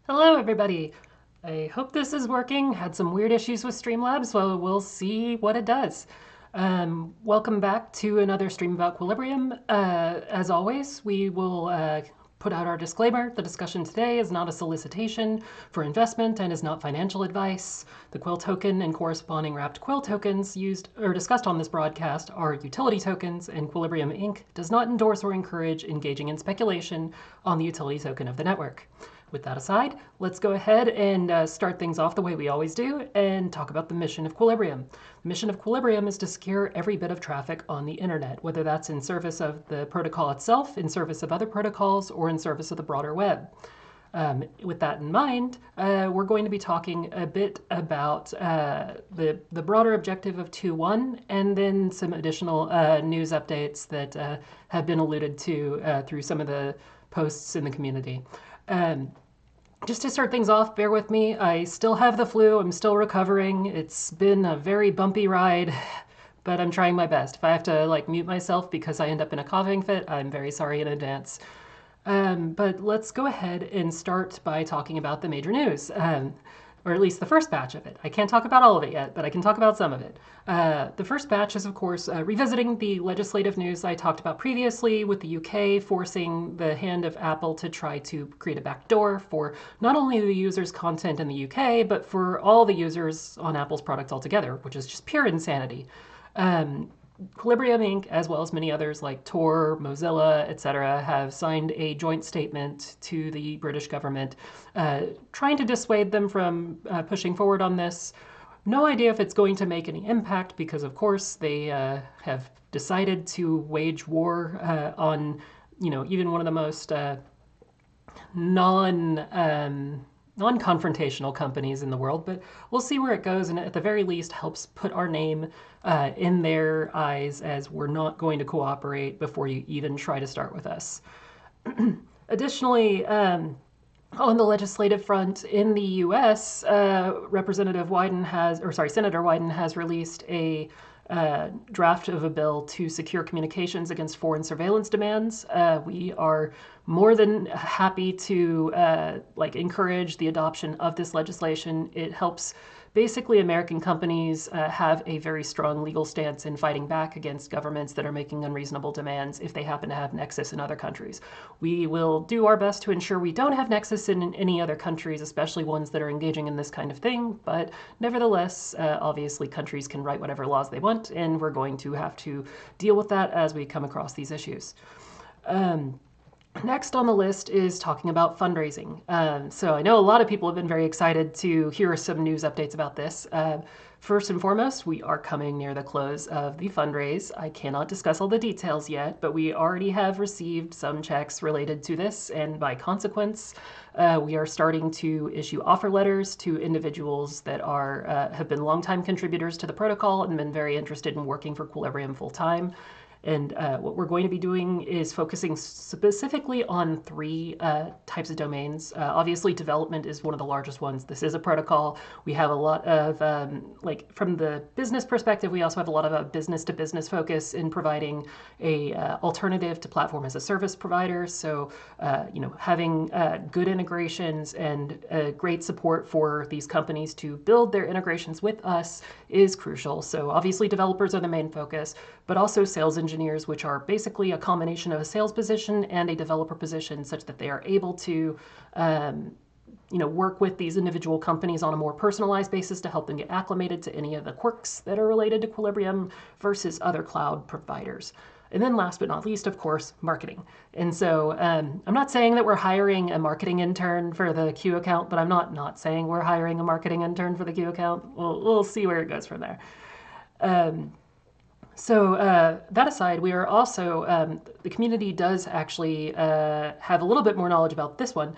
Hello, everybody. I hope this is working. Had some weird issues with Streamlabs, so we'll see what it does. Welcome back to another stream about Quilibrium. As always, we will put out our disclaimer. The discussion today is not a solicitation for investment and is not financial advice. The Quill token and corresponding wrapped Quill tokens used or discussed on this broadcast are utility tokens, and Quilibrium Inc. does not endorse or encourage engaging in speculation on the utility token of the network. With that aside, let's go ahead and start things off the way we always do and talk about the mission of Quilibrium. The mission of Quilibrium is to secure every bit of traffic on the internet, whether that's in service of the protocol itself, in service of other protocols, or in service of the broader web. With that in mind, we're going to be talking a bit about the broader objective of 2.1 and then some additional news updates that have been alluded to through some of the posts in the community. Just to start things off, bear with me. I still have the flu. I'm still recovering. It's been a very bumpy ride, but I'm trying my best. If I have to mute myself because I end up in a coughing fit, I'm very sorry in advance. But let's go ahead and start by talking about the major news, or at least the first batch of it. I can't talk about all of it yet, but I can talk about some of it. The first batch is, of course, revisiting the legislative news I talked about previously, with the UK forcing the hand of Apple to try to create a backdoor for not only the users' content in the UK, but for all the users on Apple's products altogether, which is just pure insanity. Quilibrium Inc., as well as many others like Tor, Mozilla, etc., have signed a joint statement to the British government trying to dissuade them from pushing forward on this. No idea if it's going to make any impact because, of course, they have decided to wage war on, even one of the most non-confrontational companies in the world, but we'll see where it goes, and at the very least helps put our name in their eyes as we're not going to cooperate before you even try to start with us. Additionally, on the legislative front in the U.S., Senator Wyden has released a draft of a bill to secure communications against foreign surveillance demands. We are more than happy to encourage the adoption of this legislation. It helps basically American companies have a very strong legal stance in fighting back against governments that are making unreasonable demands if they happen to have nexus in other countries. We will do our best to ensure we don't have nexus in any other countries, especially ones that are engaging in this kind of thing, but nevertheless, obviously countries can write whatever laws they want, and we're going to have to deal with that as we come across these issues. Next on the list is talking about fundraising. So I know a lot of people have been very excited to hear some news updates about this. First and foremost, we are coming near the close of the fundraise. I cannot discuss all the details yet, but we already have received some checks related to this, and by consequence, we are starting to issue offer letters to individuals that have been longtime contributors to the protocol and been very interested in working for Quilibrium full-time. And what we're going to be doing is focusing specifically on three types of domains. Obviously, development is one of the largest ones. This is a protocol. We have a lot of, from the business perspective, we also have a lot of a business-to-business focus in providing a alternative to platform as a service provider. So, having good integrations and great support for these companies to build their integrations with us is crucial. So obviously, developers are the main focus, but also sales engineers, which are basically a combination of a sales position and a developer position, such that they are able to work with these individual companies on a more personalized basis to help them get acclimated to any of the quirks that are related to Quilibrium versus other cloud providers. And then last but not least, of course, marketing. And so I'm not saying that we're hiring a marketing intern for the Q account, but I'm not saying we're hiring a marketing intern for the Q account. We'll see where it goes from there. So that aside, we are also, the community does actually have a little bit more knowledge about this one.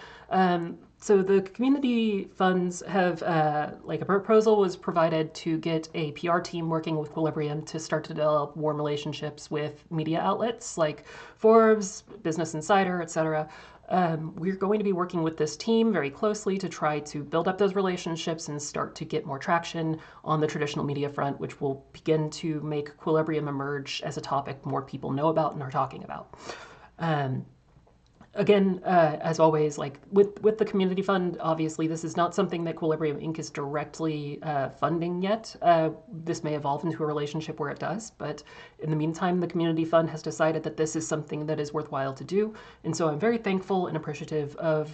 So the community funds have, a proposal was provided to get a PR team working with Quilibrium to start to develop warm relationships with media outlets like Forbes, Business Insider, etc. We're going to be working with this team very closely to try to build up those relationships and start to get more traction on the traditional media front, which will begin to make Quilibrium emerge as a topic more people know about and are talking about. again, as always, like with the community fund, obviously this is not something that Quilibrium Inc. is directly funding yet. This may evolve into a relationship where it does, but in the meantime, the community fund has decided that this is something that is worthwhile to do, and so I'm very thankful and appreciative of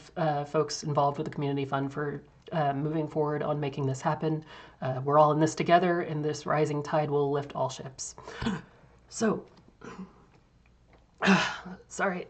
folks involved with the community fund for moving forward on making this happen. We're all in this together, and this rising tide will lift all ships. So, sorry.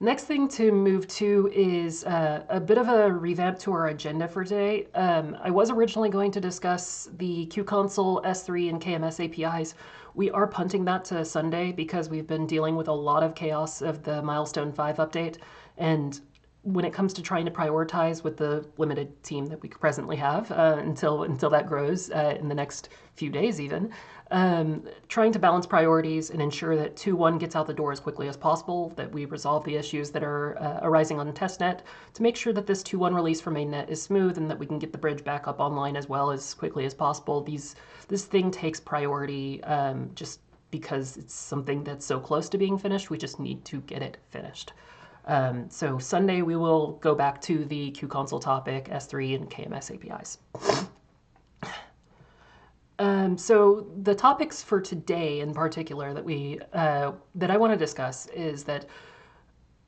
Next thing to move to is a bit of a revamp to our agenda for today. I was originally going to discuss the QConsole, S3, and KMS APIs. We are punting that to Sunday because we've been dealing with a lot of chaos of the Milestone 5 update. And when it comes to trying to prioritize with the limited team that we presently have until that grows in the next few days even, trying to balance priorities and ensure that 2.1 gets out the door as quickly as possible, that we resolve the issues that are arising on testnet to make sure that this 2.1 release for mainnet is smooth and that we can get the bridge back up online as well as quickly as possible. This thing takes priority just because it's something that's so close to being finished. We just need to get it finished. So Sunday we will go back to the QConsole topic, S3 and KMS APIs. So the topics for today in particular that I want to discuss is that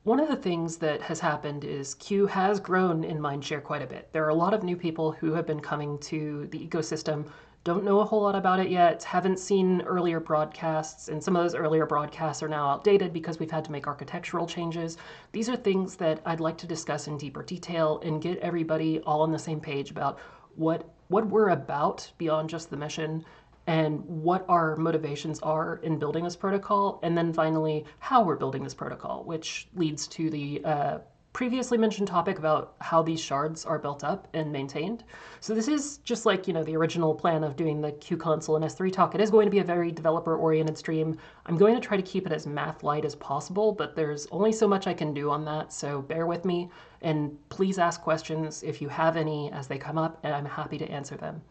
one of the things that has happened is Q has grown in mindshare quite a bit. There are a lot of new people who have been coming to the ecosystem, don't know a whole lot about it yet, haven't seen earlier broadcasts, and some of those earlier broadcasts are now outdated because we've had to make architectural changes. These are things that I'd like to discuss in deeper detail and get everybody all on the same page about what we're about beyond just the mission and what our motivations are in building this protocol, and then finally how we're building this protocol, which leads to the previously mentioned topic about how these shards are built up and maintained. So this is just like, the original plan of doing the QConsole and S3 talk. It is going to be a very developer-oriented stream. I'm going to try to keep it as math-light as possible, but there's only so much I can do on that, so bear with me, and please ask questions if you have any as they come up, and I'm happy to answer them.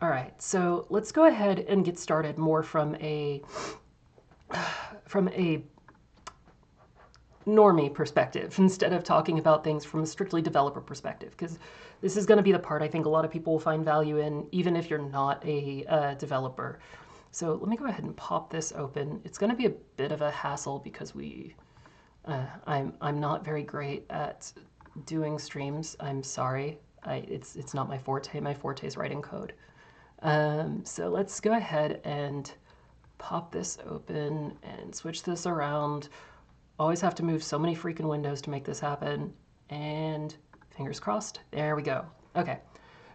All right, so let's go ahead and get started more from a normie perspective instead of talking about things from a strictly developer perspective, because this is going to be the part I think a lot of people will find value in, even if you're not a developer. So let me go ahead and pop this open. It's going to be a bit of a hassle because I'm not very great at doing streams. I'm sorry. It's not my forte. My forte is writing code. So let's go ahead and pop this open and switch this around. Always have to move so many freaking windows to make this happen. And fingers crossed. There we go. Okay.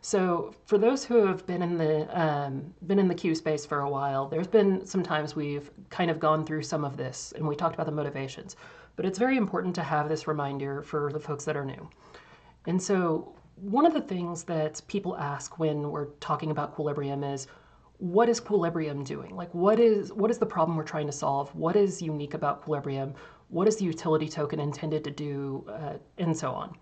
So for those who have been in the Q space for a while, there's been some times we've kind of gone through some of this, and we talked about the motivations. But it's very important to have this reminder for the folks that are new. And so one of the things that people ask when we're talking about Quilibrium is, what is Quilibrium doing? Like, what is the problem we're trying to solve? What is unique about Quilibrium? What is the utility token intended to do, and so on.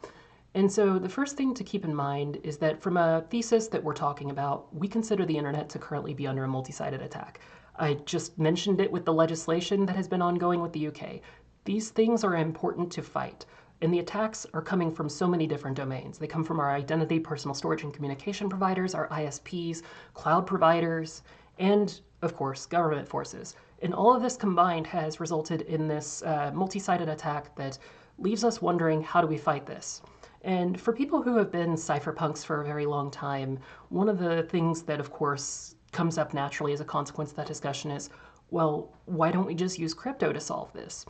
And so the first thing to keep in mind is that from a thesis that we're talking about, we consider the internet to currently be under a multi-sided attack. I just mentioned it with the legislation that has been ongoing with the UK. These things are important to fight. And the attacks are coming from so many different domains. They come from our identity, personal storage, and communication providers, our ISPs, cloud providers, and, of course, government forces. And all of this combined has resulted in this multi-sided attack that leaves us wondering, how do we fight this? And for people who have been cypherpunks for a very long time, one of the things that, of course, comes up naturally as a consequence of that discussion is, well, why don't we just use crypto to solve this?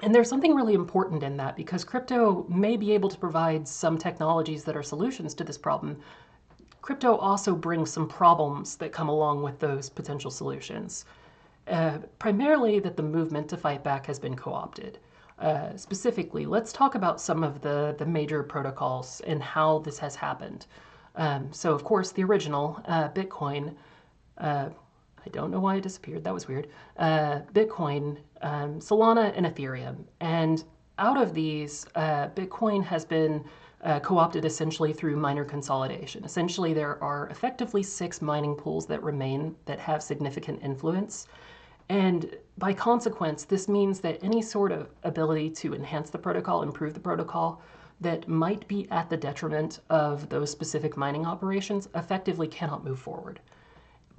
And there's something really important in that, because crypto may be able to provide some technologies that are solutions to this problem. Crypto also brings some problems that come along with those potential solutions. Primarily that the movement to fight back has been co-opted. Specifically, let's talk about some of the major protocols and how this has happened. So of course, the original, Bitcoin, I don't know why it disappeared. That was weird. Bitcoin, Solana, and Ethereum. And out of these, Bitcoin has been co-opted essentially through miner consolidation. Essentially, there are effectively 6 mining pools that remain that have significant influence. And by consequence, this means that any sort of ability to enhance the protocol, improve the protocol, that might be at the detriment of those specific mining operations effectively cannot move forward.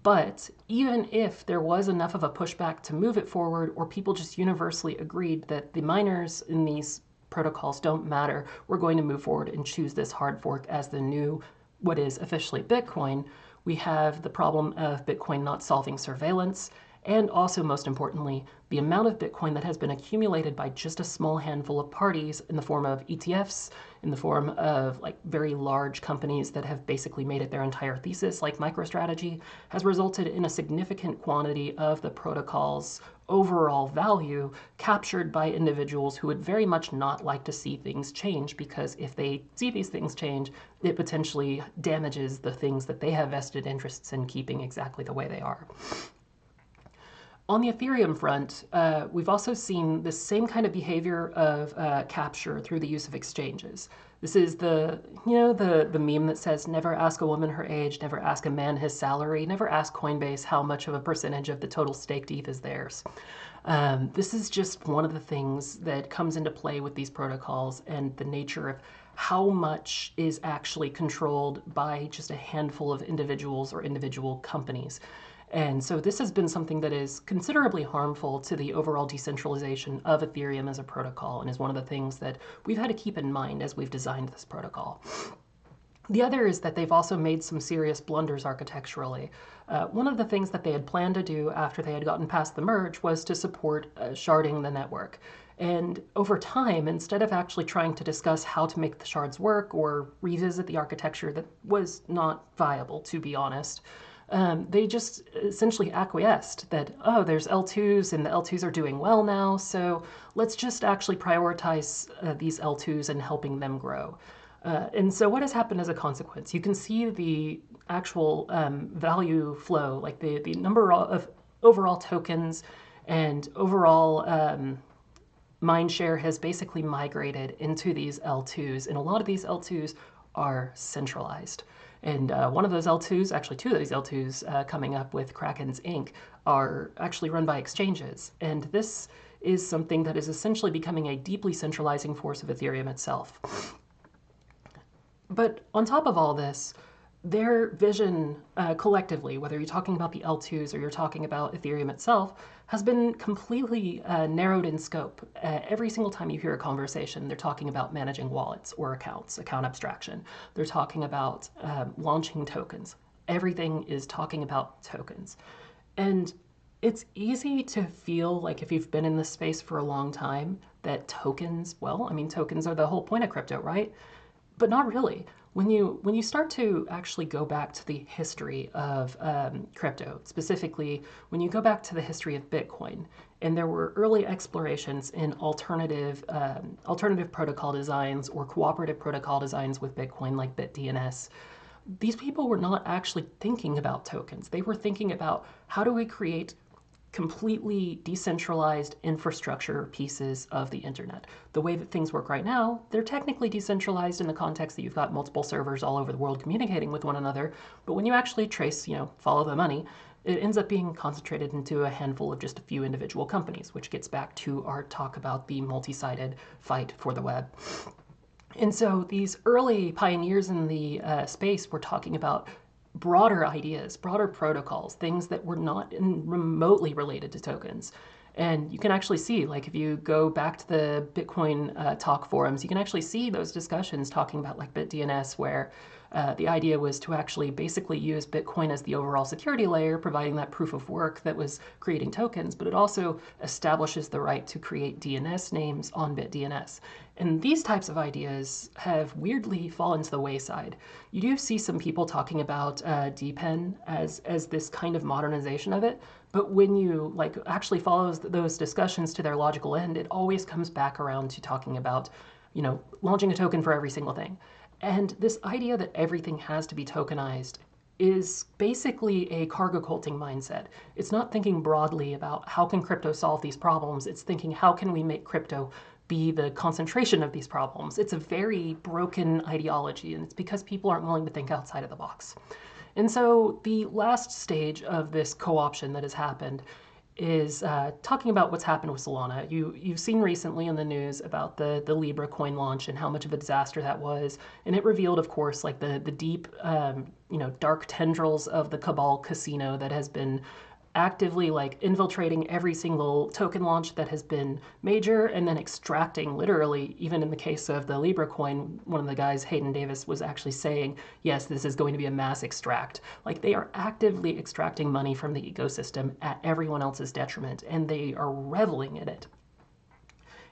But even if there was enough of a pushback to move it forward, or people just universally agreed that the miners in these protocols don't matter, we're going to move forward and choose this hard fork as the new, what is officially Bitcoin, we have the problem of Bitcoin not solving surveillance, and also, most importantly, the amount of Bitcoin that has been accumulated by just a small handful of parties in the form of ETFs, in the form of like very large companies that have basically made it their entire thesis, like MicroStrategy, has resulted in a significant quantity of the protocol's overall value captured by individuals who would very much not like to see things change, because if they see these things change, it potentially damages the things that they have vested interests in keeping exactly the way they are. On the Ethereum front, we've also seen the same kind of behavior of capture through the use of exchanges. This is the meme that says, never ask a woman her age, never ask a man his salary, never ask Coinbase how much of a percentage of the total staked ETH is theirs. This is just one of the things that comes into play with these protocols, and the nature of how much is actually controlled by just a handful of individuals or individual companies. And so this has been something that is considerably harmful to the overall decentralization of Ethereum as a protocol, and is one of the things that we've had to keep in mind as we've designed this protocol. The other is that they've also made some serious blunders architecturally. One of the things that they had planned to do after they had gotten past the merge was to support sharding the network. And over time, instead of actually trying to discuss how to make the shards work or revisit the architecture that was not viable, to be honest, they just essentially acquiesced that, oh, there's L2s and the L2s are doing well now, so let's just actually prioritize these L2s and helping them grow. And so what has happened as a consequence? You can see the actual value flow, like the number of overall tokens and overall mind share has basically migrated into these L2s, and a lot of these L2s are centralized. And one of those L2s, actually two of these L2s coming up with Kraken's Inc., are actually run by exchanges. And this is something that is essentially becoming a deeply centralizing force of Ethereum itself. But on top of all this, their vision collectively, whether you're talking about the L2s or you're talking about Ethereum itself, has been completely narrowed in scope. Every single time you hear a conversation, they're talking about managing wallets or accounts, account abstraction. They're talking about launching tokens. Everything is talking about tokens. And it's easy to feel like, if you've been in this space for a long time, that tokens, well, I mean, tokens are the whole point of crypto, right? But not really. When you start to actually go back to the history of crypto, specifically when you go back to the history of Bitcoin, and there were early explorations in alternative protocol designs or cooperative protocol designs with Bitcoin, like BitDNS, these people were not actually thinking about tokens. They were thinking about, how do we create completely decentralized infrastructure pieces of the internet. The way that things work right now, they're technically decentralized in the context that you've got multiple servers all over the world communicating with one another, but when you actually trace, follow the money, it ends up being concentrated into a handful of just a few individual companies, which gets back to our talk about the multi-sided fight for the web. And so these early pioneers in the space were talking about broader ideas, broader protocols, things that were not remotely related to tokens. And you can actually see, like, if you go back to the Bitcoin talk forums, you can actually see those discussions talking about like BitDNS, where the idea was to actually basically use Bitcoin as the overall security layer, providing that proof of work that was creating tokens, but it also establishes the right to create DNS names on BitDNS. And these types of ideas have weirdly fallen to the wayside. You do see some people talking about DPEN as this kind of modernization of it, but when you actually follow those discussions to their logical end, it always comes back around to talking about, launching a token for every single thing. And this idea that everything has to be tokenized is basically a cargo culting mindset. It's not thinking broadly about how can crypto solve these problems. It's thinking, how can we make crypto be the concentration of these problems? It's a very broken ideology, and it's because people aren't willing to think outside of the box. And so the last stage of this co-option that has happened is talking about what's happened with Solana. You've seen recently in the news about the Libra coin launch and how much of a disaster that was, and it revealed, of course, like the deep, dark tendrils of the Cabal casino that has been actively like infiltrating every single token launch that has been major, and then extracting, literally, even in the case of the Libra coin, one of the guys, Hayden Davis, was actually saying, yes, this is going to be a mass extract. Like, they are actively extracting money from the ecosystem at everyone else's detriment, and they are reveling in it.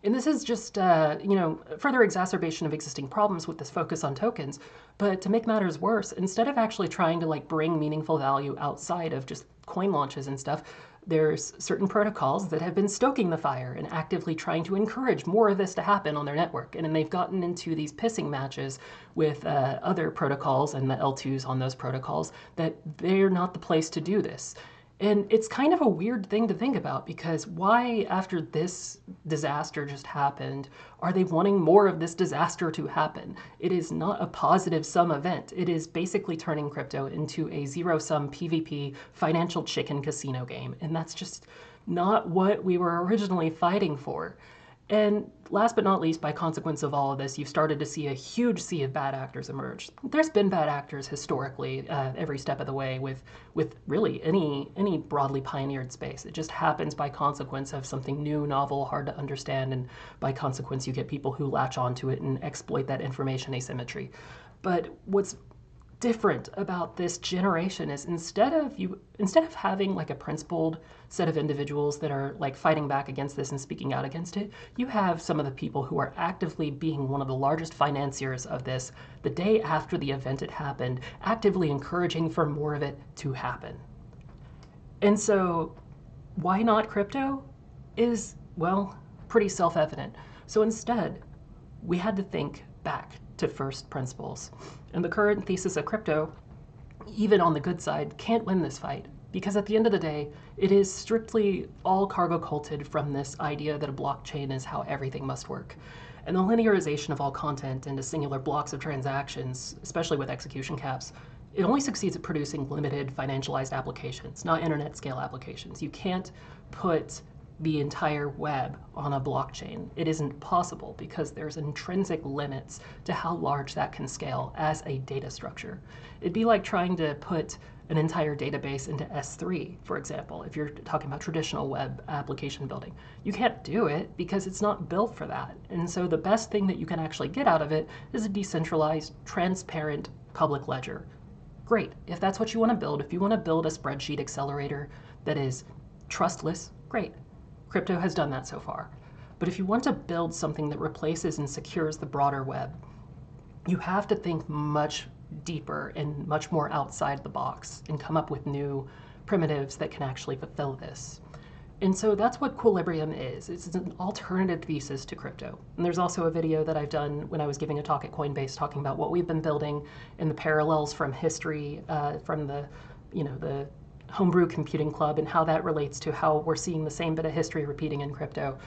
And this is just, further exacerbation of existing problems with this focus on tokens. But to make matters worse, instead of actually trying to like bring meaningful value outside of just coin launches and stuff, there's certain protocols that have been stoking the fire and actively trying to encourage more of this to happen on their network. And then they've gotten into these pissing matches with other protocols and the L2s on those protocols that they're not the place to do this. And it's kind of a weird thing to think about, because why, after this disaster just happened, are they wanting more of this disaster to happen? It is not a positive sum event. It is basically turning crypto into a zero-sum PvP financial chicken casino game. And that's just not what we were originally fighting for. And last but not least, by consequence of all of this, you've started to see a huge sea of bad actors emerge. There's been bad actors historically every step of the way with really any broadly pioneered space. It just happens by consequence of something new, novel, hard to understand, and by consequence you get people who latch onto it and exploit that information asymmetry. But what's different about this generation is instead of having like a principled set of individuals that are like fighting back against this and speaking out against it, you have some of the people who are actively being one of the largest financiers of this the day after the event had happened, actively encouraging for more of it to happen. And so why not crypto is, well, pretty self-evident. So instead, we had to think back to first principles. And the current thesis of crypto, even on the good side, can't win this fight, because at the end of the day, it is strictly all cargo culted from this idea that a blockchain is how everything must work. And the linearization of all content into singular blocks of transactions, especially with execution caps, it only succeeds at producing limited financialized applications, not internet scale applications. You can't put the entire web on a blockchain. It isn't possible because there's intrinsic limits to how large that can scale as a data structure. It'd be like trying to put an entire database into S3, for example, if you're talking about traditional web application building. You can't do it because it's not built for that. And so the best thing that you can actually get out of it is a decentralized, transparent public ledger. Great. If that's what you want to build, if you want to build a spreadsheet accelerator that is trustless, great. Crypto has done that so far. But if you want to build something that replaces and secures the broader web, you have to think much deeper and much more outside the box and come up with new primitives that can actually fulfill this. And so that's what Quilibrium is. It's an alternative thesis to crypto. And there's also a video that I've done when I was giving a talk at Coinbase talking about what we've been building and the parallels from history, from the Homebrew Computing Club, and how that relates to how we're seeing the same bit of history repeating in crypto.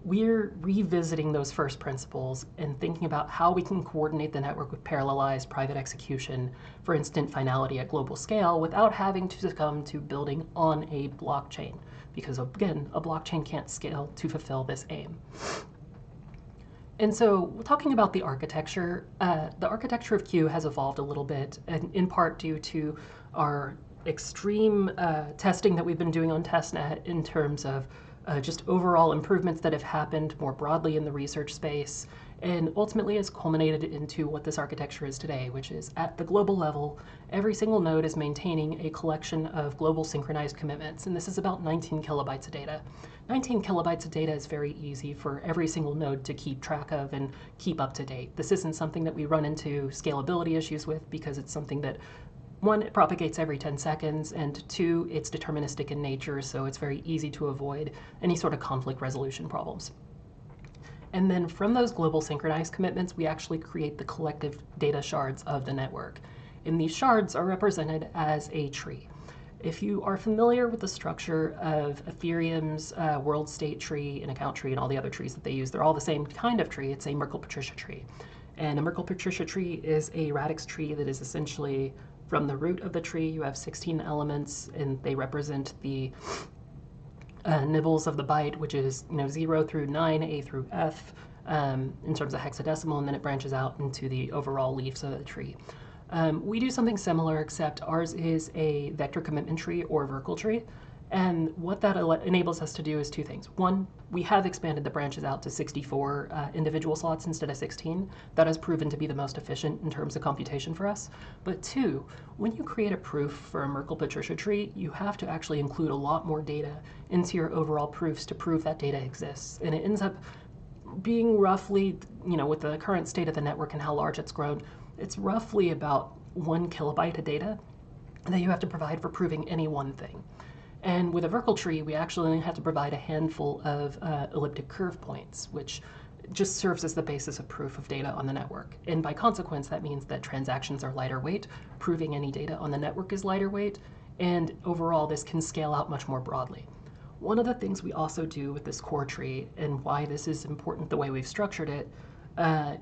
We're revisiting those first principles and thinking about how we can coordinate the network with parallelized private execution for instant finality at global scale without having to succumb to building on a blockchain. Because again, a blockchain can't scale to fulfill this aim. And so talking about the architecture of Q has evolved a little bit, and in part due to our extreme testing that we've been doing on testnet in terms of just overall improvements that have happened more broadly in the research space, and ultimately has culminated into what this architecture is today, which is at the global level, every single node is maintaining a collection of global synchronized commitments, and this is about 19 kilobytes of data. 19 kilobytes of data is very easy for every single node to keep track of and keep up to date. This isn't something that we run into scalability issues with, because it's something that, one, it propagates every 10 seconds, and two, it's deterministic in nature, so it's very easy to avoid any sort of conflict resolution problems. And then from those global synchronized commitments, we actually create the collective data shards of the network. And these shards are represented as a tree. If you are familiar with the structure of Ethereum's world state tree and account tree and all the other trees that they use, they're all the same kind of tree. It's a Merkle-Patricia tree. And a Merkle-Patricia tree is a radix tree that is essentially, from the root of the tree, you have 16 elements, and they represent the nibbles of the byte, which is 0 through 9, A through F, in terms of hexadecimal, and then it branches out into the overall leaves of the tree. We do something similar, except ours is a vector commitment tree or Verkle tree. And what that enables us to do is two things. One, we have expanded the branches out to 64 individual slots instead of 16. That has proven to be the most efficient in terms of computation for us. But two, when you create a proof for a Merkle-Patricia tree, you have to actually include a lot more data into your overall proofs to prove that data exists. And it ends up being roughly, with the current state of the network and how large it's grown, it's roughly about 1 kilobyte of data that you have to provide for proving any one thing. And with a Verkle tree, we actually only have to provide a handful of elliptic curve points, which just serves as the basis of proof of data on the network. And by consequence, that means that transactions are lighter weight, proving any data on the network is lighter weight, and overall, this can scale out much more broadly. One of the things we also do with this core tree, and why this is important the way we've structured it,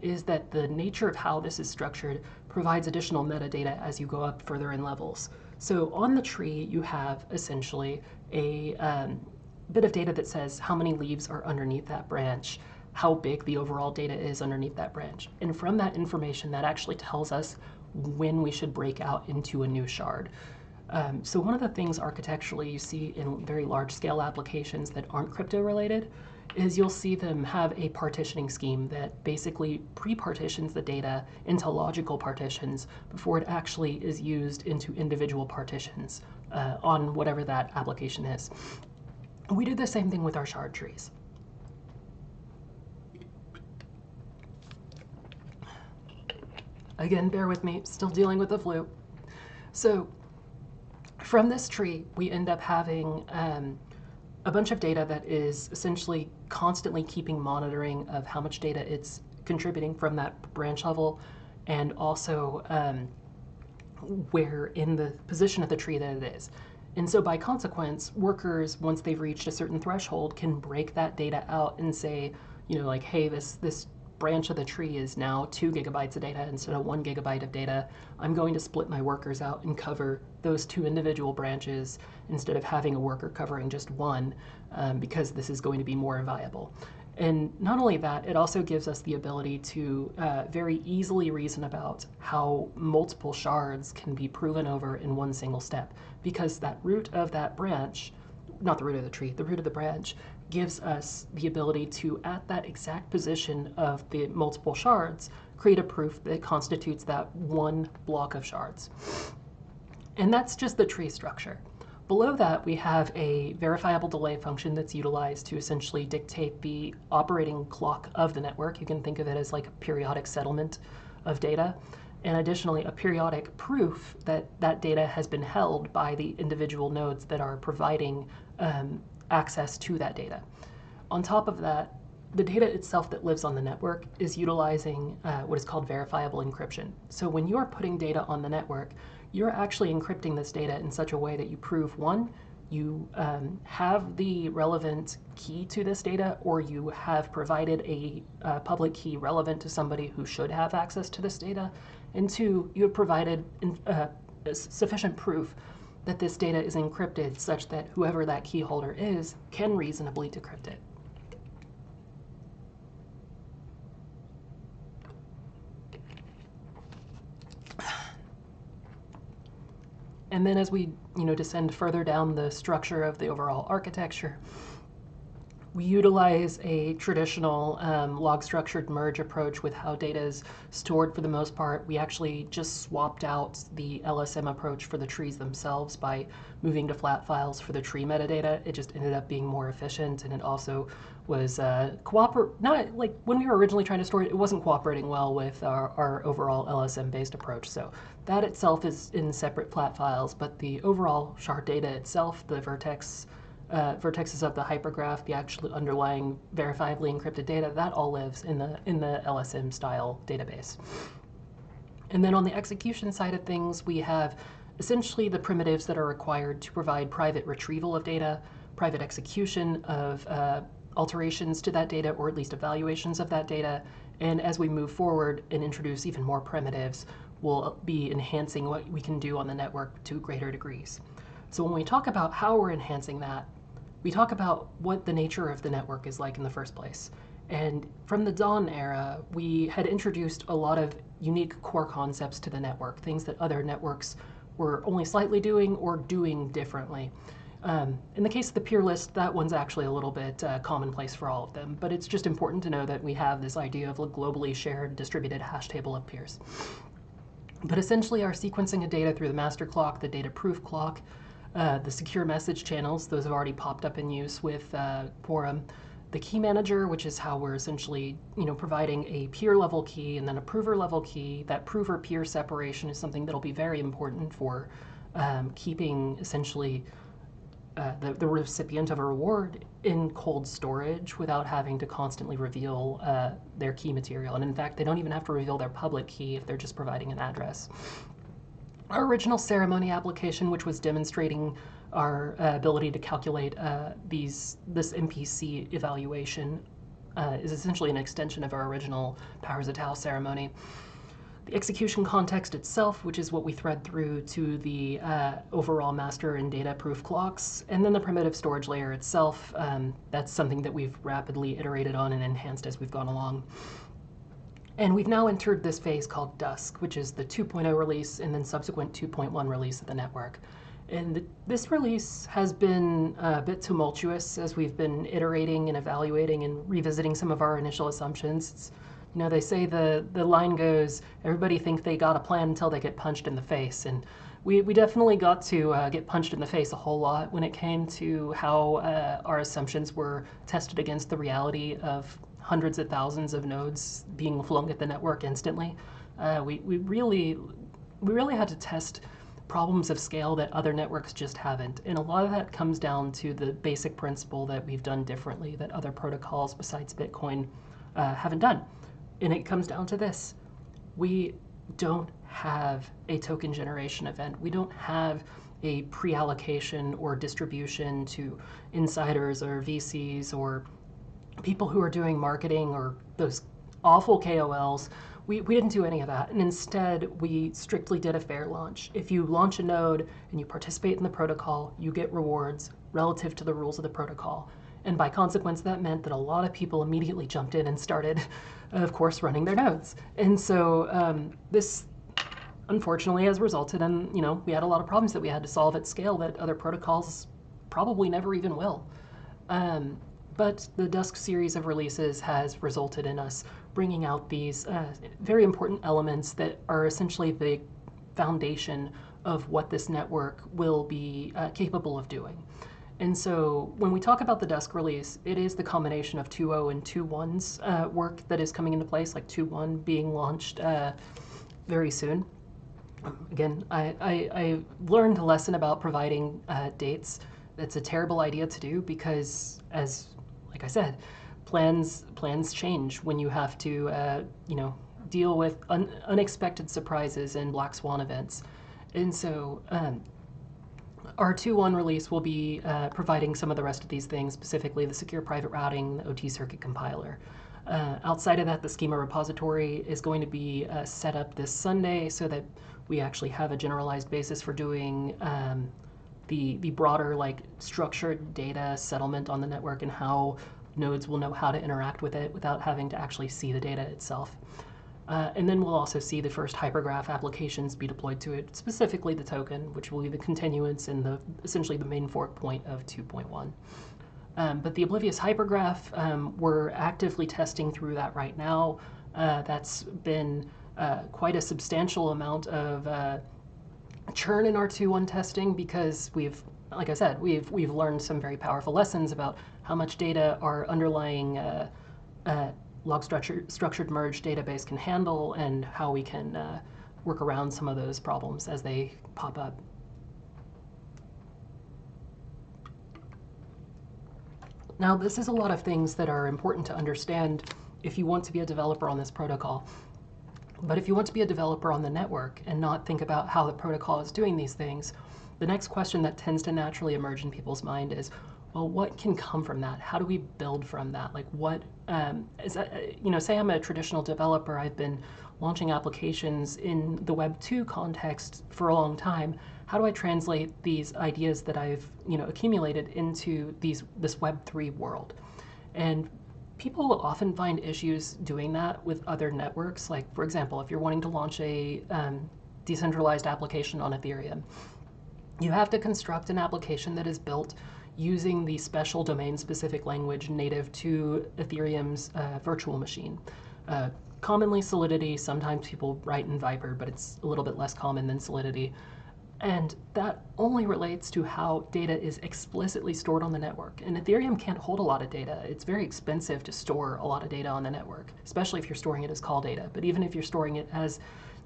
is that the nature of how this is structured provides additional metadata as you go up further in levels. So on the tree, you have essentially a bit of data that says how many leaves are underneath that branch, how big the overall data is underneath that branch. And from that information, that actually tells us when we should break out into a new shard. So one of the things architecturally you see in very large-scale applications that aren't crypto-related is you'll see them have a partitioning scheme that basically pre-partitions the data into logical partitions before it actually is used into individual partitions on whatever that application is. We do the same thing with our shard trees. Again, bear with me, still dealing with the flu. So from this tree, we end up having a bunch of data that is essentially constantly keeping monitoring of how much data it's contributing from that branch level, and also where in the position of the tree that it is. And so by consequence, workers, once they've reached a certain threshold, can break that data out and say, like, hey, this branch of the tree is now 2 gigabytes of data instead of 1 gigabyte of data. I'm going to split my workers out and cover those 2 individual branches instead of having a worker covering just one, because this is going to be more viable. And not only that, it also gives us the ability to very easily reason about how multiple shards can be proven over in one single step, because that root of that branch, not the root of the tree, the root of the branch, gives us the ability to, at that exact position of the multiple shards, create a proof that constitutes that one block of shards. And that's just the tree structure. Below that, we have a verifiable delay function that's utilized to essentially dictate the operating clock of the network. You can think of it as like a periodic settlement of data. And additionally, a periodic proof that that data has been held by the individual nodes that are providing access to that data. On top of that, the data itself that lives on the network is utilizing what is called verifiable encryption. So when you are putting data on the network, you're actually encrypting this data in such a way that you prove, one, you have the relevant key to this data, or you have provided a public key relevant to somebody who should have access to this data, and two, you have provided sufficient proof that this data is encrypted such that whoever that key holder is can reasonably decrypt it. And then as we descend further down the structure of the overall architecture, we utilize a traditional log-structured merge approach with how data is stored for the most part. We actually just swapped out the LSM approach for the trees themselves by moving to flat files for the tree metadata. It just ended up being more efficient, and it also was not like when we were originally trying to store it, it wasn't cooperating well with our overall LSM-based approach. So that itself is in separate flat files, but the overall shard data itself, the vertexes of the hypergraph, the actual underlying verifiably encrypted data, that all lives in the LSM style database. And then on the execution side of things, we have essentially the primitives that are required to provide private retrieval of data, private execution of alterations to that data, or at least evaluations of that data. And as we move forward and introduce even more primitives, we'll be enhancing what we can do on the network to greater degrees. So when we talk about how we're enhancing that, we talk about what the nature of the network is like in the first place. And from the dawn era, we had introduced a lot of unique core concepts to the network, things that other networks were only slightly doing or doing differently. In the case of the peer list, that one's actually a little bit commonplace for all of them, but it's just important to know that we have this idea of a globally shared distributed hash table of peers. But essentially our sequencing of data through the master clock, the data proof clock, the secure message channels, those have already popped up in use with Quorum, the key manager, which is how we're essentially providing a peer level key and then a prover level key. That prover peer separation is something that'll be very important for keeping essentially the recipient of a reward in cold storage without having to constantly reveal their key material. And in fact, they don't even have to reveal their public key if they're just providing an address. Our original ceremony application, which was demonstrating our ability to calculate this MPC evaluation, is essentially an extension of our original Powers of Tau ceremony. The execution context itself, which is what we thread through to the overall master and data proof clocks, and then the primitive storage layer itself, that's something that we've rapidly iterated on and enhanced as we've gone along. And we've now entered this phase called Dusk, which is the 2.0 release and then subsequent 2.1 release of the network. And this release has been a bit tumultuous as we've been iterating and evaluating and revisiting some of our initial assumptions. They say the line goes, everybody think they got a plan until they get punched in the face. And we definitely got to get punched in the face a whole lot when it came to how our assumptions were tested against the reality of hundreds of thousands of nodes being flung at the network instantly. We really had to test problems of scale that other networks just haven't. And a lot of that comes down to the basic principle that we've done differently that other protocols besides Bitcoin haven't done. And it comes down to this. We don't have a token generation event. We don't have a pre-allocation or distribution to insiders or VCs or people who are doing marketing or those awful KOLs. We didn't do any of that. And instead, we strictly did a fair launch. If you launch a node and you participate in the protocol, you get rewards relative to the rules of the protocol. And by consequence, that meant that a lot of people immediately jumped in and started, of course, running their nodes. And so this, unfortunately, has resulted in, we had a lot of problems that we had to solve at scale that other protocols probably never even will. But the Dusk series of releases has resulted in us bringing out these very important elements that are essentially the foundation of what this network will be capable of doing. And so when we talk about the Dusk release, it is the combination of 2.0 and 2.1's work that is coming into place, like 2.1 being launched very soon. Again, I learned a lesson about providing dates. That's a terrible idea to do because, like I said, plans change when you have to deal with unexpected surprises and black swan events. And so our 2.1 release will be providing some of the rest of these things, specifically the secure private routing, the OT circuit compiler. Outside of that, the schema repository is going to be set up this Sunday so that we actually have a generalized basis for doing the broader structured data settlement on the network and how nodes will know how to interact with it without having to actually see the data itself. And then we'll also see the first hypergraph applications be deployed to it, specifically the token, which will be the continuance and essentially the main fork point of 2.1. But the Oblivious hypergraph, we're actively testing through that right now. That's been quite a substantial amount of churn in our 2.1 testing because like I said, we've learned some very powerful lessons about how much data our underlying log structured merge database can handle and how we can work around some of those problems as they pop up. Now, this is a lot of things that are important to understand if you want to be a developer on this protocol. But if you want to be a developer on the network and not think about how the protocol is doing these things, the next question that tends to naturally emerge in people's mind is, well, what can come from that? How do we build from that? Like what, say I'm a traditional developer, I've been launching applications in the Web 2 context for a long time. how do I translate these ideas that I've accumulated into this Web3 world? And people will often find issues doing that with other networks. Like, for example, if you're wanting to launch a decentralized application on Ethereum, you have to construct an application that is built using the special domain-specific language native to Ethereum's virtual machine. Commonly Solidity, sometimes people write in Viper, but it's a little bit less common than Solidity. And that only relates to how data is explicitly stored on the network. And Ethereum can't hold a lot of data. It's very expensive to store a lot of data on the network, especially if you're storing it as call data. But even if you're storing it as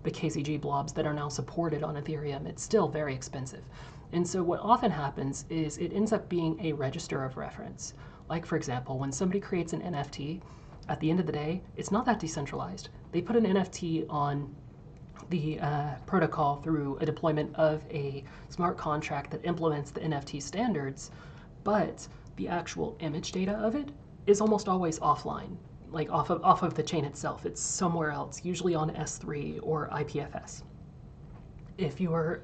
the KZG blobs that are now supported on Ethereum, it's still very expensive. And so what often happens is it ends up being a register of reference. Like, for example, when somebody creates an NFT, at the end of the day, it's not that decentralized. They put an NFT on the protocol through a deployment of a smart contract that implements the NFT standards, but the actual image data of it is almost always offline, like off of the chain itself. It's somewhere else, usually on S3 or IPFS. If you are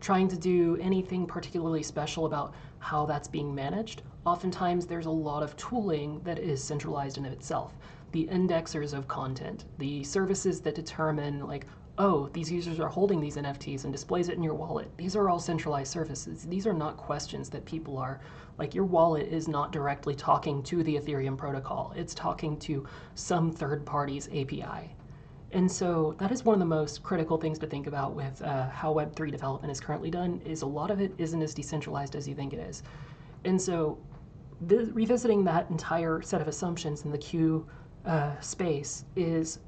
trying to do anything particularly special about how that's being managed, oftentimes there's a lot of tooling that is centralized in itself. The indexers of content, the services that determine, like, oh, these users are holding these NFTs and displays it in your wallet. These are all centralized services. These are not questions that people are, like, your wallet is not directly talking to the Ethereum protocol. It's talking to some third party's API. And so that is one of the most critical things to think about with how Web3 development is currently done, is a lot of it isn't as decentralized as you think it is. And so revisiting that entire set of assumptions in the Q space is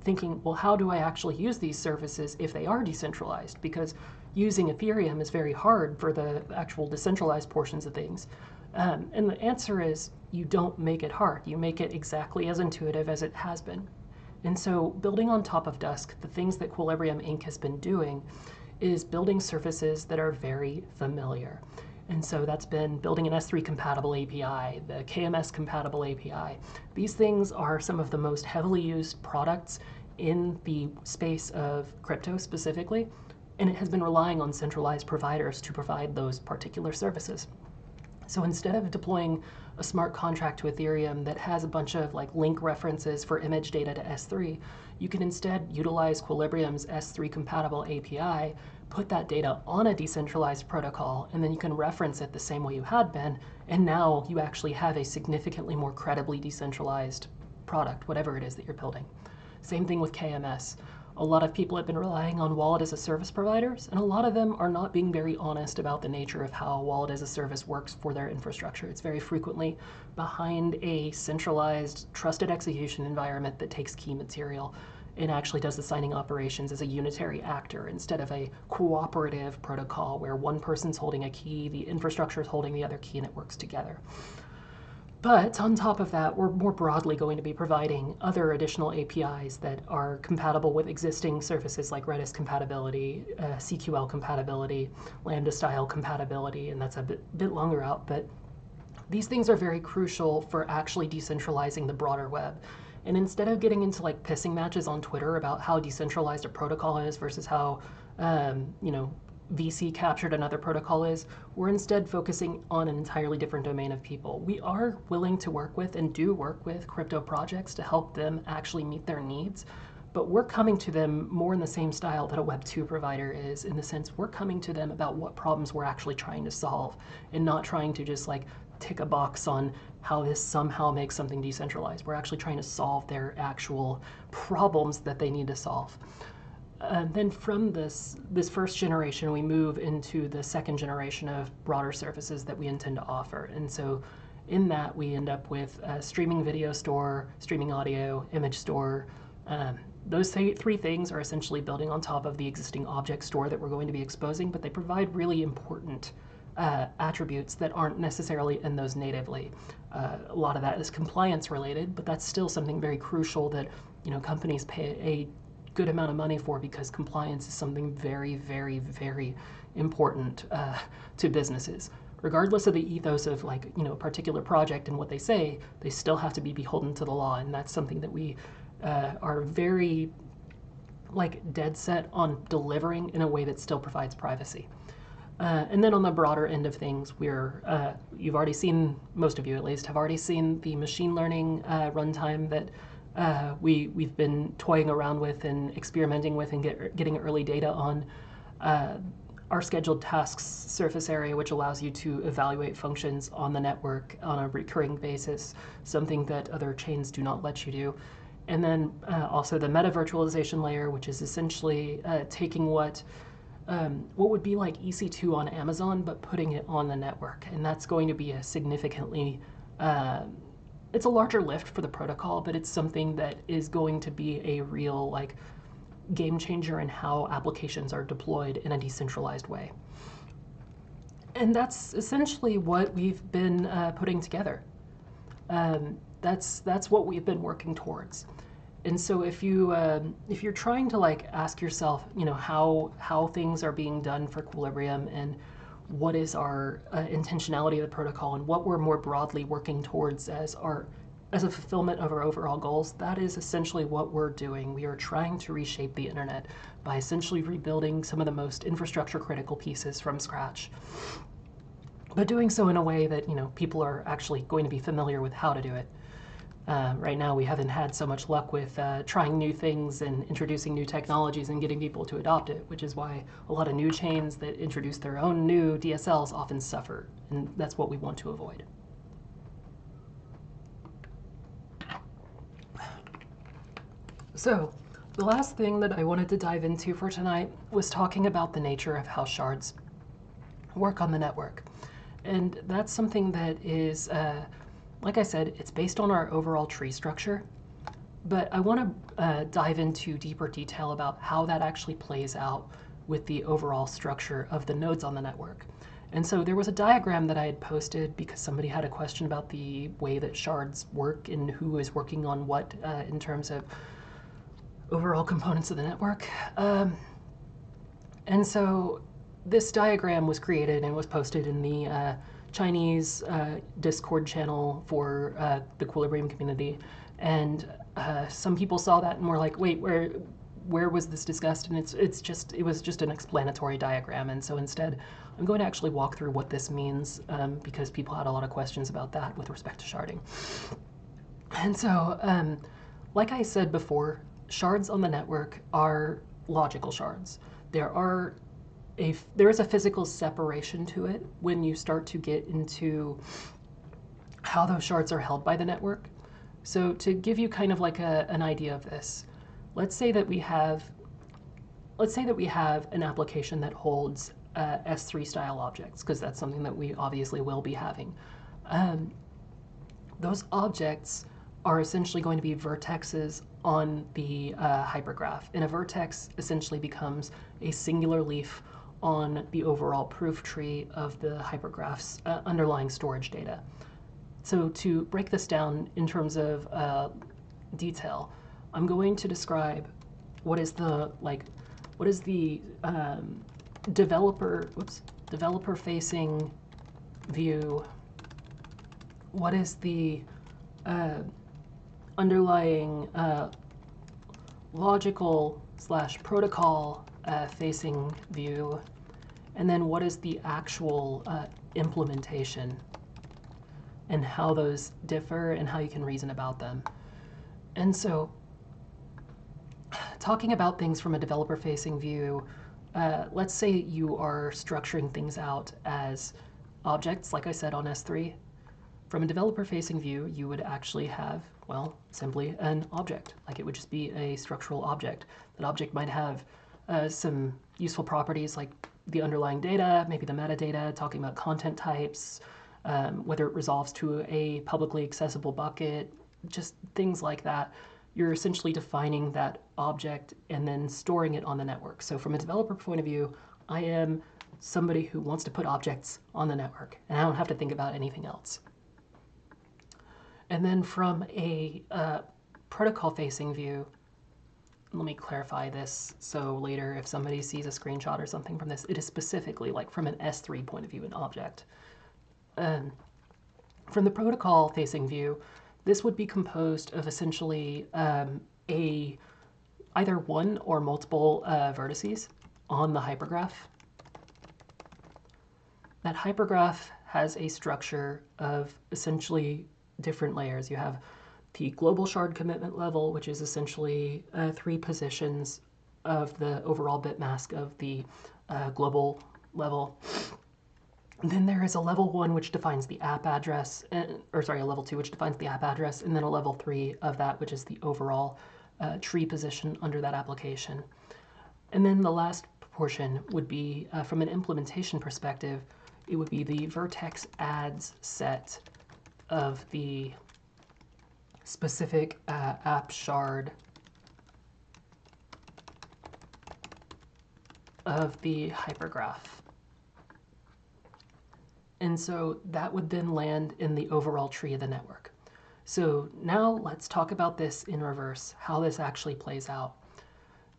thinking, well, how do I actually use these services if they are decentralized? Because using Ethereum is very hard for the actual decentralized portions of things. And the answer is you don't make it hard. You make it exactly as intuitive as it has been. And so building on top of Dusk, the things that Quilibrium Inc. has been doing is building surfaces that are very familiar. And so that's been building an S3 compatible API, the KMS compatible API. These things are some of the most heavily used products in the space of crypto specifically, and it has been relying on centralized providers to provide those particular services. So instead of deploying a smart contract to Ethereum that has a bunch of like link references for image data to S3, you can instead utilize Quilibrium's S3 compatible API, put that data on a decentralized protocol, and then you can reference it the same way you had been, and now you actually have a significantly more credibly decentralized product, whatever it is that you're building. Same thing with KMS. A lot of people have been relying on wallet as a service providers, and a lot of them are not being very honest about the nature of how wallet as a service works for their infrastructure. It's very frequently behind a centralized, trusted execution environment that takes key material and actually does the signing operations as a unitary actor instead of a cooperative protocol where one person's holding a key, the infrastructure is holding the other key, and it works together. But on top of that, we're more broadly going to be providing other additional APIs that are compatible with existing services like Redis compatibility, CQL compatibility, Lambda style compatibility, and that's a bit longer out, but these things are very crucial for actually decentralizing the broader web. And instead of getting into like pissing matches on Twitter about how decentralized a protocol is versus how, VC captured another protocol is, we're instead focusing on an entirely different domain of people. We are willing to work with and do work with crypto projects to help them actually meet their needs, but we're coming to them more in the same style that a Web2 provider is, in the sense we're coming to them about what problems we're actually trying to solve and not trying to just like tick a box on how this somehow makes something decentralized. We're actually trying to solve their actual problems that they need to solve. Then from this first generation, we move into the second generation of broader services that we intend to offer. And so in that, we end up with a streaming video store, streaming audio, image store. Those three things are essentially building on top of the existing object store that we're going to be exposing, but they provide really important attributes that aren't necessarily in those natively. A lot of that is compliance related, but that's still something very crucial that companies pay a good amount of money for, because compliance is something very, very, very important to businesses. Regardless of the ethos of like a particular project and what they say, they still have to be beholden to the law, and that's something that we are very like dead set on delivering in a way that still provides privacy. And then on the broader end of things, you've already seen, most of you at least, have already seen the machine learning runtime that we've been toying around with and experimenting with and getting early data on. Our scheduled tasks surface area, which allows you to evaluate functions on the network on a recurring basis, something that other chains do not let you do. And then also the meta virtualization layer, which is essentially taking what would be like EC2 on Amazon, but putting it on the network. And that's going to be a significantly, it's a larger lift for the protocol, but it's something that is going to be a real like game changer in how applications are deployed in a decentralized way. And that's essentially what we've been putting together. That's what we've been working towards. And so if you're trying to like ask yourself, you know, how things are being done for Quilibrium and what is our intentionality of the protocol and what we're more broadly working towards as a fulfillment of our overall goals, that is essentially what we're doing. We are trying to reshape the internet by essentially rebuilding some of the most infrastructure critical pieces from scratch, but doing so in a way that, you know, people are actually going to be familiar with how to do it. Right now, we haven't had so much luck with trying new things and introducing new technologies and getting people to adopt it, which is why a lot of new chains that introduce their own new DSLs often suffer, and that's what we want to avoid. So, the last thing that I wanted to dive into for tonight was talking about the nature of how shards work on the network. And that's something that is, like I said, it's based on our overall tree structure, but I want to dive into deeper detail about how that actually plays out with the overall structure of the nodes on the network. And so there was a diagram that I had posted because somebody had a question about the way that shards work and who is working on what in terms of overall components of the network. And so this diagram was created and was posted in the Chinese Discord channel for the Quilibrium community. And some people saw that and were like, wait, where was this discussed? And it was just an explanatory diagram. And so instead, I'm going to actually walk through what this means because people had a lot of questions about that with respect to sharding. And so, like I said before, shards on the network are logical shards. There is a physical separation to it when you start to get into how those shards are held by the network. So to give you kind of like an idea of this, let's say that we have an application that holds S3 style objects, because that's something that we obviously will be having. Those objects are essentially going to be vertexes on the hypergraph. And a vertex essentially becomes a singular leaf on the overall proof tree of the hypergraph's underlying storage data. So to break this down in terms of detail, I'm going to describe what is the developer-facing view, what is the underlying logical / protocol facing view, and then what is the actual implementation and how those differ and how you can reason about them. And so talking about things from a developer facing view, let's say you are structuring things out as objects, like I said on S3. From a developer-facing view, you would actually have, well, simply an object. Like it would just be a structural object. That object might have some useful properties like the underlying data, maybe the metadata, talking about content types, whether it resolves to a publicly accessible bucket, just things like that. You're essentially defining that object and then storing it on the network. So from a developer point of view, I am somebody who wants to put objects on the network, and I don't have to think about anything else. And then from a protocol-facing view, let me clarify this so later if somebody sees a screenshot or something from this, it is specifically like from an S3 point of view, an object. From the protocol-facing view, this would be composed of essentially a either one or multiple vertices on the hypergraph. That hypergraph has a structure of essentially different layers. You have the global shard commitment level, which is essentially 3 positions of the overall bit mask of the global level. And then there is a level 1 which defines the app address, or sorry, a level 2 which defines the app address, and then a level 3 of that which is the overall tree position under that application. And then the last portion would be, from an implementation perspective, it would be the vertex adds set of the specific app shard of the hypergraph. And so that would then land in the overall tree of the network. So now let's talk about this in reverse, how this actually plays out.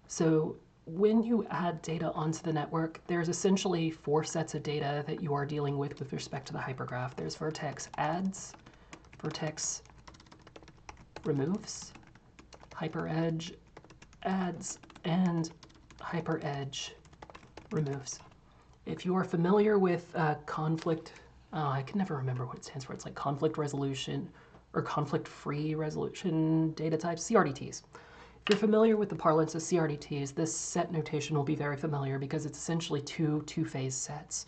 So when you add data onto the network, there's essentially 4 sets of data that you are dealing with respect to the hypergraph. There's vertex adds, vertex removes, hyperedge adds, and hyperedge removes. If you are familiar with conflict, I can never remember what it stands for. It's like conflict resolution or conflict-free resolution data types, CRDTs. If you're familiar with the parlance of CRDTs, this set notation will be very familiar because it's essentially two-phase sets.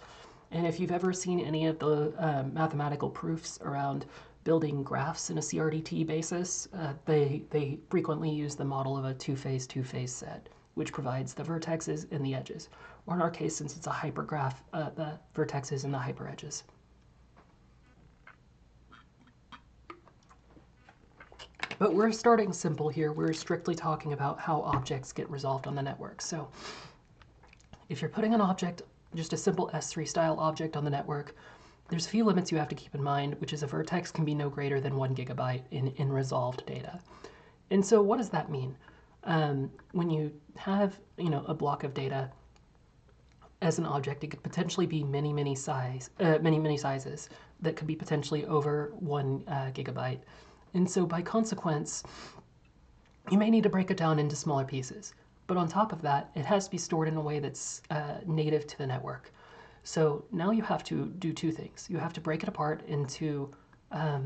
And if you've ever seen any of the mathematical proofs around building graphs in a CRDT basis, they frequently use the model of a two-phase set, which provides the vertexes and the edges. Or in our case, since it's a hypergraph, the vertexes and the hyperedges. But we're starting simple here. We're strictly talking about how objects get resolved on the network. So if you're putting an object, just a simple S3 style object on the network, there's a few limits you have to keep in mind, which is a vertex can be no greater than 1 gigabyte in resolved data. And so what does that mean? When you have a block of data as an object, it could potentially be many sizes that could be potentially over 1 gigabyte. And so by consequence, you may need to break it down into smaller pieces. But on top of that, it has to be stored in a way that's native to the network. So now you have to do 2 things. You have to break it apart into at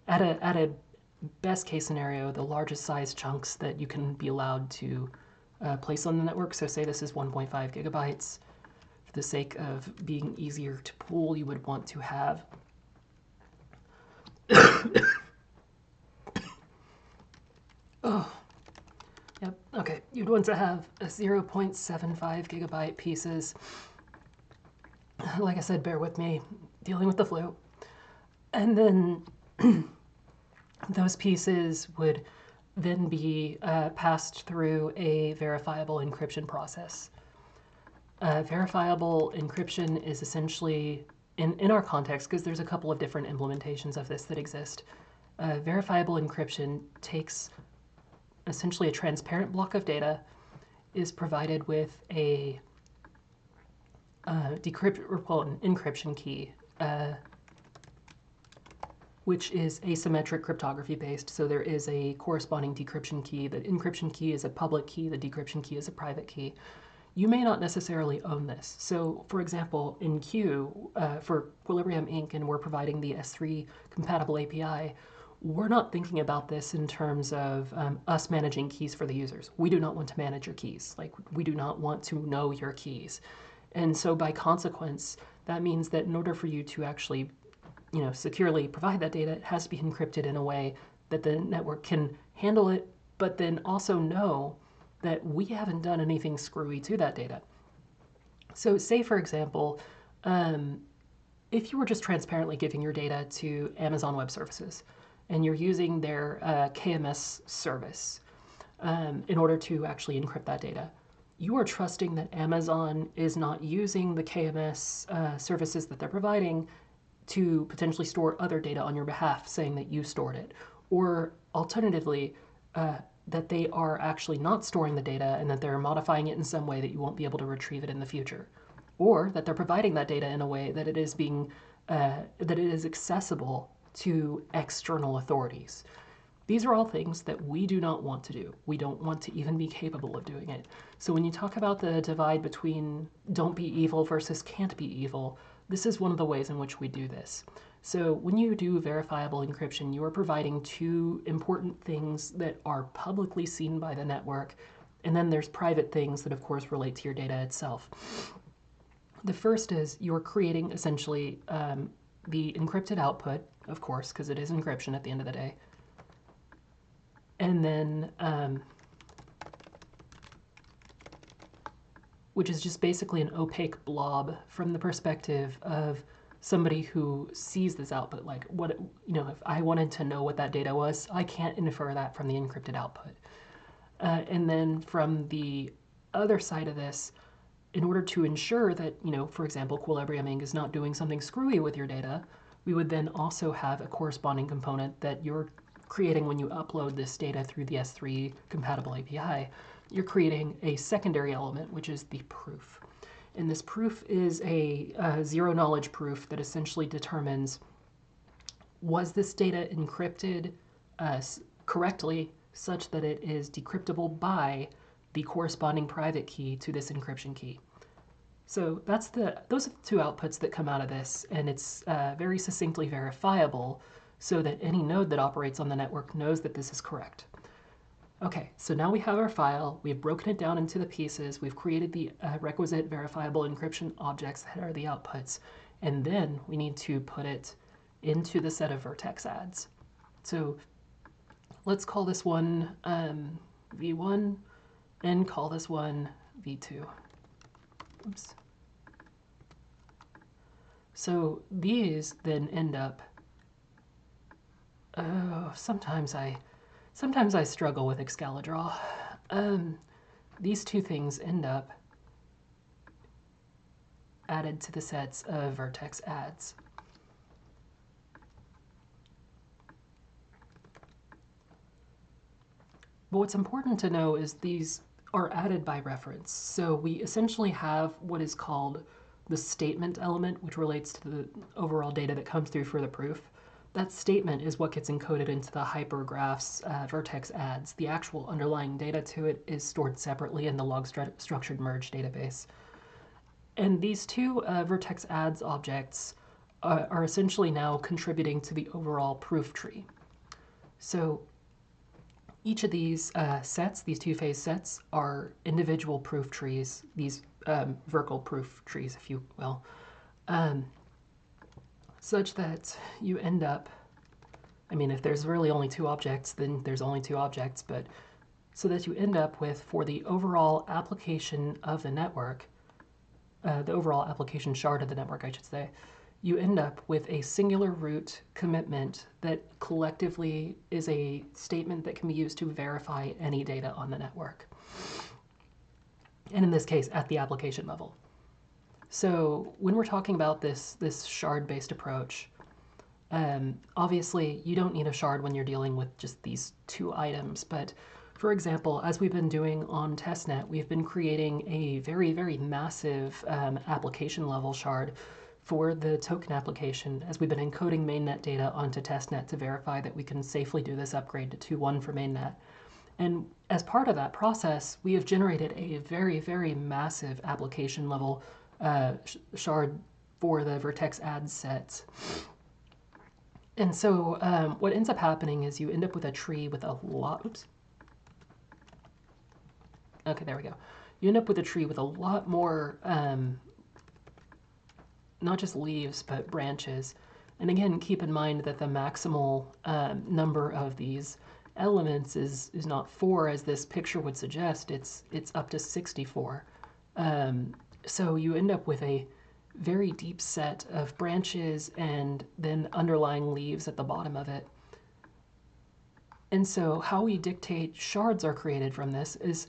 a best case scenario, the largest size chunks that you can be allowed to place on the network. So say this is 1.5 gigabytes. For the sake of being easier to pool, you would want to have oh, yep, okay. You'd want to have a 0.75 gigabyte pieces. Like I said, bear with me, dealing with the flu. And then those pieces would then be passed through a verifiable encryption process. Verifiable encryption is essentially, in our context, because there's a couple of different implementations of this that exist, verifiable encryption takes essentially a transparent block of data, is provided with an encryption key, which is asymmetric cryptography based. So there is a corresponding decryption key. The encryption key is a public key. The decryption key is a private key. You may not necessarily own this. So for example, in Q, for Quilibrium Inc., and we're providing the S3 compatible API, we're not thinking about this in terms of us managing keys for the users. We do not want to manage your keys. Like, we do not want to know your keys. And so by consequence, that means that in order for you to actually securely provide that data, it has to be encrypted in a way that the network can handle it, but then also know that we haven't done anything screwy to that data. So say, for example, if you were just transparently giving your data to Amazon Web Services and you're using their KMS service in order to actually encrypt that data, you are trusting that Amazon is not using the KMS services that they're providing to potentially store other data on your behalf, saying that you stored it. Or alternatively, that they are actually not storing the data and that they're modifying it in some way that you won't be able to retrieve it in the future. Or that they're providing that data in a way that it is accessible to external authorities. These are all things that we do not want to do. We don't want to even be capable of doing it. So when you talk about the divide between don't be evil versus can't be evil, this is one of the ways in which we do this. So when you do verifiable encryption, you are providing two important things that are publicly seen by the network, and then there's private things that of course relate to your data itself. The first is you're creating essentially the encrypted output, of course, because it is encryption at the end of the day. And then, which is just basically an opaque blob from the perspective of somebody who sees this output. Like, what, you know, if I wanted to know what that data was, I can't infer that from the encrypted output. And then from the other side of this, in order to ensure that, you know, for example, Quilibrium is not doing something screwy with your data, we would then also have a corresponding component that you're creating when you upload this data through the S3 compatible API. You're creating a secondary element, which is the proof. And this proof is a zero knowledge proof that essentially determines, was this data encrypted correctly such that it is decryptable by the corresponding private key to this encryption key. So those are the two outputs that come out of this, and it's very succinctly verifiable so that any node that operates on the network knows that this is correct. Okay, so now we have our file, we've broken it down into the pieces, we've created the requisite verifiable encryption objects that are the outputs, and then we need to put it into the set of vertex adds. So let's call this one v1 and call this one v2. Oops. So these then end up, sometimes I struggle with Excalidraw. These two things end up added to the sets of vertex adds. But what's important to know is these are added by reference. So we essentially have what is called the statement element, which relates to the overall data that comes through for the proof. That statement is what gets encoded into the hypergraphs vertex adds. The actual underlying data to it is stored separately in the log structured merge database. And these two vertex adds objects are essentially now contributing to the overall proof tree. So each of these sets, these two-phase sets, are individual proof trees, these Verkle proof trees, if you will, such that you end up, I mean, if there's really only two objects, then there's only two objects, but so that you end up with, for the overall application of the network, the overall application shard of the network, I should say, you end up with a singular root commitment that collectively is a statement that can be used to verify any data on the network. And in this case, at the application level. So when we're talking about this shard-based approach, obviously you don't need a shard when you're dealing with just these two items, but for example, as we've been doing on testnet, we've been creating a very, very massive application level shard for the token application, as we've been encoding mainnet data onto testnet to verify that we can safely do this upgrade to 2.1 for mainnet. And as part of that process, we have generated a very, very massive application level shard for the vertex adds sets. And so what ends up happening is you end up with a tree with a lot, oops. Okay, there we go. You end up with a tree with a lot more, not just leaves, but branches. And again, keep in mind that the maximal number of these elements is not 4, as this picture would suggest. It's up to 64. So you end up with a very deep set of branches and then underlying leaves at the bottom of it. And so how we dictate shards are created from this is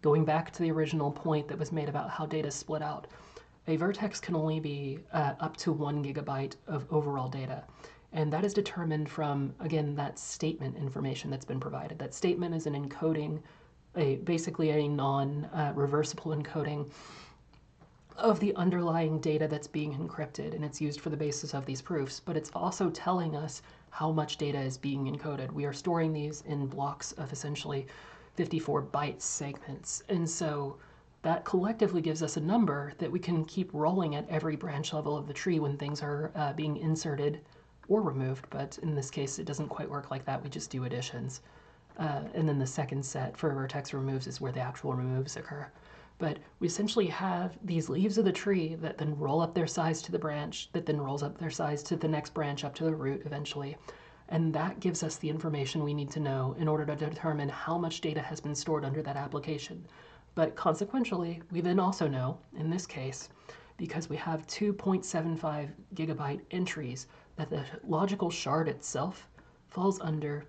going back to the original point that was made about how data is split out. A vertex can only be up to 1 gigabyte of overall data. And that is determined from, again, that statement information that's been provided. That statement is an encoding, basically a non-reversible encoding of the underlying data that's being encrypted, and it's used for the basis of these proofs, but it's also telling us how much data is being encoded. We are storing these in blocks of essentially 54 bytes segments, and so that collectively gives us a number that we can keep rolling at every branch level of the tree when things are being inserted or removed, but in this case it doesn't quite work like that, we just do additions. And then the second set for vertex removes is where the actual removes occur. But we essentially have these leaves of the tree that then roll up their size to the branch, that then rolls up their size to the next branch up to the root eventually. And that gives us the information we need to know in order to determine how much data has been stored under that application. But consequentially, we then also know, in this case, because we have 2.75 gigabyte entries, that the logical shard itself falls under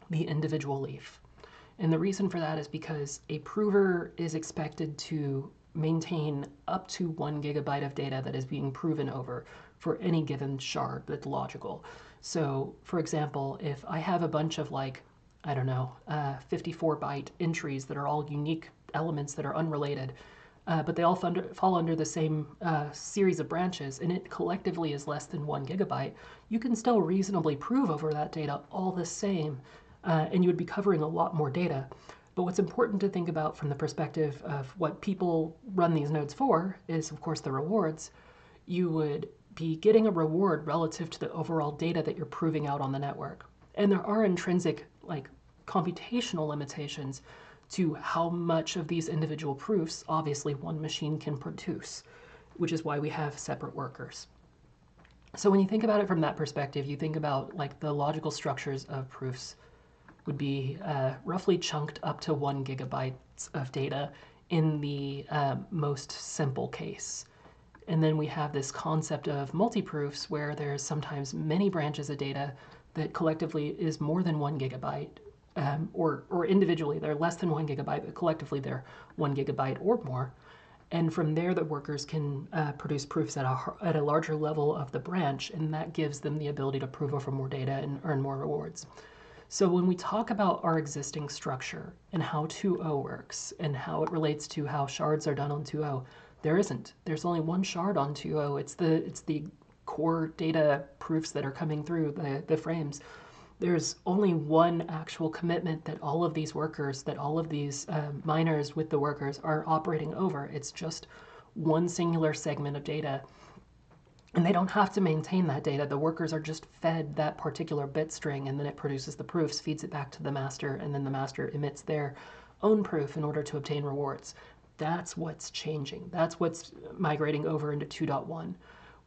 the individual leaf. And the reason for that is because a prover is expected to maintain up to 1 gigabyte of data that is being proven over for any given shard that's logical. So, for example, if I have a bunch of 54 byte entries that are all unique elements that are unrelated, but they all fall under the same series of branches, and it collectively is less than 1 gigabyte, you can still reasonably prove over that data all the same, and you would be covering a lot more data. But what's important to think about from the perspective of what people run these nodes for is, of course, the rewards. You would be getting a reward relative to the overall data that you're proving out on the network. And there are intrinsic, computational limitations to how much of these individual proofs, obviously, one machine can produce, which is why we have separate workers. So when you think about it from that perspective, you think about the logical structures of proofs would be roughly chunked up to 1 gigabyte of data in the most simple case. And then we have this concept of multi-proofs where there's sometimes many branches of data that collectively is more than 1 gigabyte, or individually they're less than 1 gigabyte, but collectively they're 1 gigabyte or more. And from there, the workers can produce proofs at a larger level of the branch, and that gives them the ability to prove over more data and earn more rewards. So when we talk about our existing structure and how 2.0 works and how it relates to how shards are done on 2.0, there isn't. There's only one shard on 2.0. It's the core data proofs that are coming through the frames. There's only one actual commitment that all of these workers, that all of these miners with the workers are operating over. It's just one singular segment of data. And they don't have to maintain that data. The workers are just fed that particular bit string, and then it produces the proofs, feeds it back to the master, and then the master emits their own proof in order to obtain rewards. That's what's changing. That's what's migrating over into 2.1.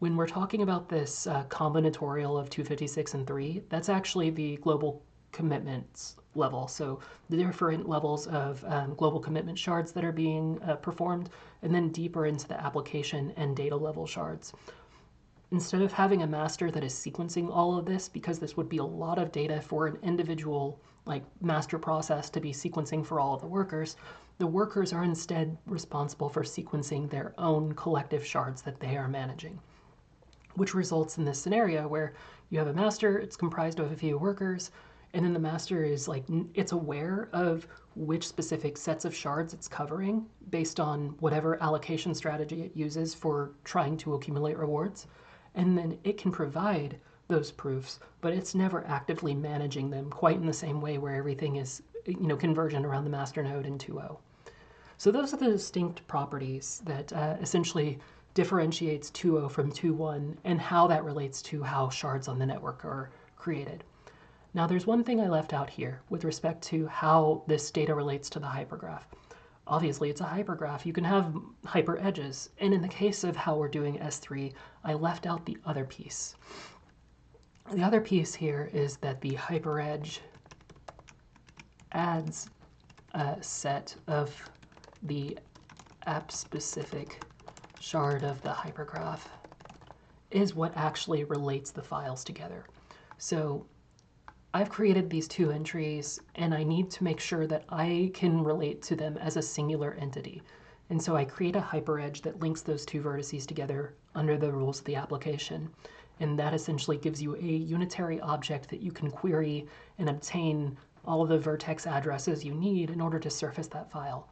When we're talking about this combinatorial of 256 and 3, that's actually the global commitments level. So the different levels of global commitment shards that are being performed, and then deeper into the application and data level shards. Instead of having a master that is sequencing all of this, because this would be a lot of data for an individual master process to be sequencing for all of the workers are instead responsible for sequencing their own collective shards that they are managing, which results in this scenario where you have a master, it's comprised of a few workers, and then the master is it's aware of which specific sets of shards it's covering based on whatever allocation strategy it uses for trying to accumulate rewards. And then it can provide those proofs, but it's never actively managing them quite in the same way where everything is convergent around the master node in 2.0. So those are the distinct properties that essentially differentiates 2.0 from 2.1 and how that relates to how shards on the network are created. Now there's one thing I left out here with respect to how this data relates to the hypergraph. Obviously, it's a hypergraph. You can have hyper edges. And in the case of how we're doing S3, I left out the other piece. The other piece here is that the hyper edge adds a set of the app-specific shard of the hypergraph is what actually relates the files together. So I've created these two entries, and I need to make sure that I can relate to them as a singular entity. And so I create a hyperedge that links those two vertices together under the rules of the application. And that essentially gives you a unitary object that you can query and obtain all of the vertex addresses you need in order to surface that file.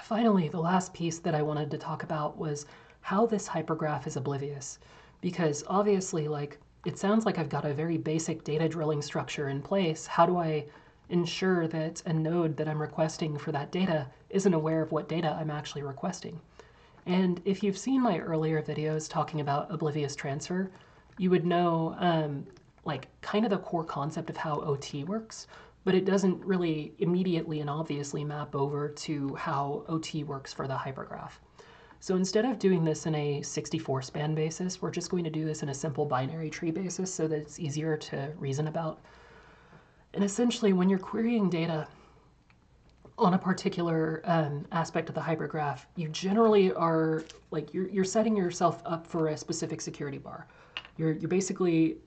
Finally, the last piece that I wanted to talk about was how this hypergraph is oblivious. Because obviously, like, it sounds like I've got a very basic data drilling structure in place. How do I ensure that a node that I'm requesting for that data isn't aware of what data I'm actually requesting? And if you've seen my earlier videos talking about oblivious transfer, you would know like kind of the core concept of how OT works, but it doesn't really immediately and obviously map over to how OT works for the hypergraph. So instead of doing this in a 64 span basis, we're just going to do this in a simple binary tree basis so that it's easier to reason about. And essentially, when you're querying data on a particular aspect of the hypergraph, you generally are like you're setting yourself up for a specific security bar. You're basically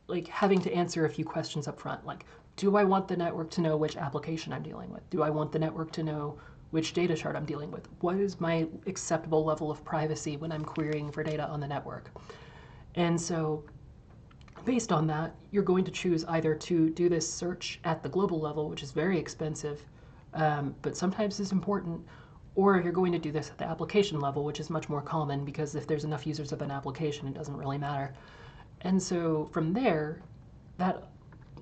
like having to answer a few questions up front, like, do I want the network to know which application I'm dealing with? Do I want the network to know which data shard I'm dealing with? What is my acceptable level of privacy when I'm querying for data on the network? And so based on that, you're going to choose either to do this search at the global level, which is very expensive, but sometimes is important, or you're going to do this at the application level, which is much more common because if there's enough users of an application, it doesn't really matter. And so from there, that